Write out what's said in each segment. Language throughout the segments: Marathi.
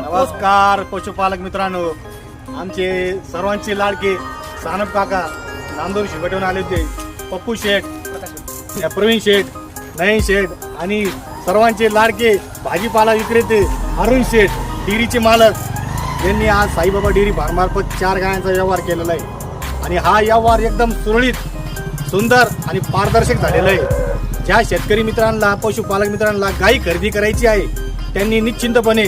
नमस्कार पशुपालक मित्रांनो, आमचे सर्वांचे लाडके सानप काका नांदूर शिवटून आले होते. पप्पू शेठ, प्रवीण शेठ, नयन शेठ आणि सर्वांचे लाडके भाजीपाला विक्रेते अरुण शेठ डेअरीचे मालक यांनी आज साईबाबा डेअरी फार्मार्फत 4 गायांचा व्यवहार केलेला आहे. आणि हा व्यवहार एकदम सुरळीत, सुंदर आणि पारदर्शक झालेला आहे. ज्या शेतकरी मित्रांना, पशुपालक मित्रांना गाई खरेदी करायची आहे त्यांनी निश्चिंतपणे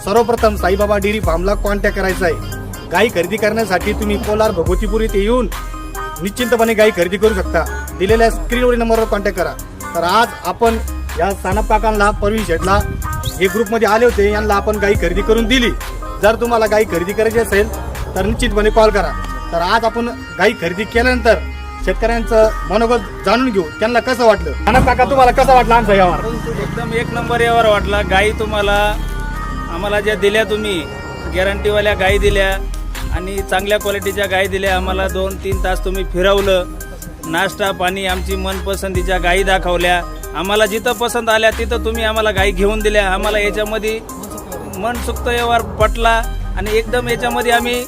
सर्वप्रथम साईबाबा डेअरी फार्मला कॉन्टॅक्ट करायचा आहे. गाई खरेदी करण्यासाठी तुम्ही कोलार भगवतीपूर येथे येऊन निश्चिंतपणे गाई खरेदी करू शकता. दिलेल्या स्क्रीनवरील नंबरवर कॉन्टॅक्ट करा. तर आज आपण या सानप काकांना, प्रवीण शेठला हे ग्रुपमध्ये आले होते, यांना आपण गाई खरेदी करून दिली. जर तुम्हाला गाई खरेदी करायची असेल तर निश्चितपणे कॉल करा. तर आज आपण गाई खरेदी केल्यानंतर शेतकऱ्यांचं मनोगत जाणून घेऊ, त्यांना कसं वाटलं. सानप काका, तुम्हाला कसं वाटलं आमचा व्यवहार? एकदम 1 नंबर व्यवहार वाटला. गाई तुम्हाला आम्हाला ज्या दिल्या, तुम्ही गॅरंटीवाल्या गाई दिल्या आणि चांगल्या क्वालिटीच्या गाई दिल्या. आम्हाला 2-3 तास तुम्ही फिरवलं. नाश्ता पाणी, आमची मनपसंतीच्या गाई दाखवल्या. आम्हाला जिथं पसंत आल्या तिथं तुम्ही आम्हाला गाई घेऊन दिल्या. आम्हाला याच्यामध्ये मनसुक्त व्यवहार पटला आणि एकदम याच्यामध्ये आम्ही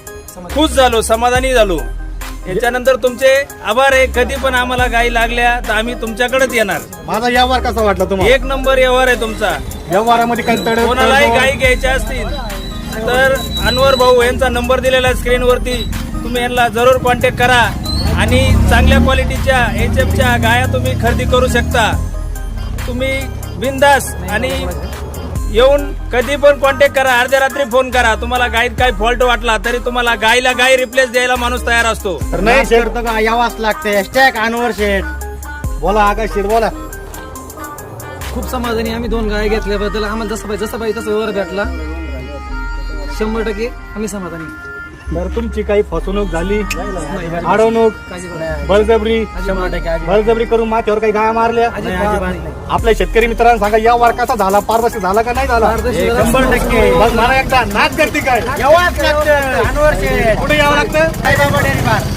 खुश झालो, समाधानी झालो. याच्यानंतर तुमचे आभार आहे. कधी पण आम्हाला गाई लागल्या तर आम्ही तुमच्याकडेच येणार. माझा व्यवहार कसा वाटला तुम्हाला? 1 नंबर व्यवहार आहे तुमचा. व्यवहारामध्ये काही कोणालाही गाई घ्यायच्या असतील तर अनवर भाऊ यांचा नंबर दिलेला स्क्रीनवरती, तुम्ही यांना जरूर कॉन्टॅक्ट करा आणि चांगल्या क्वालिटीच्या HFच्या गाया तुम्ही खरेदी करू शकता. तुम्ही बिंदास आणि येऊन कधी पण कॉन्टॅक्ट करा. अर्ध्या रात्री फोन करा. तुम्हाला गाईत काही फॉल्ट वाटला तरी तुम्हाला गाईला गाई रिप्लेस द्यायला माणूस तयार असतो. तर नाही शेठ तर का यावाच लागते. हॅशटॅग अनवर शेठ. बोला आकाश शेठ, बोला. खूप समाधानी आम्ही 2 गाय घेतल्याबद्दल. आम्हाला जसं पाहिजे तसं व्यवहार भेटला. 100% आम्ही समाधानी. तर तुमची काही फसवणूक झाली, अडवणूक, बळजबरी करून माथ्यावर काही गाया मारल्या? आपल्या शेतकरी मित्रांना सांगा व्यवहार कसा झाला, पारदर्शक झाला का नाही झाला? 100%. बस मला एकदा नाच करते काय? कुठे यावं लागतं?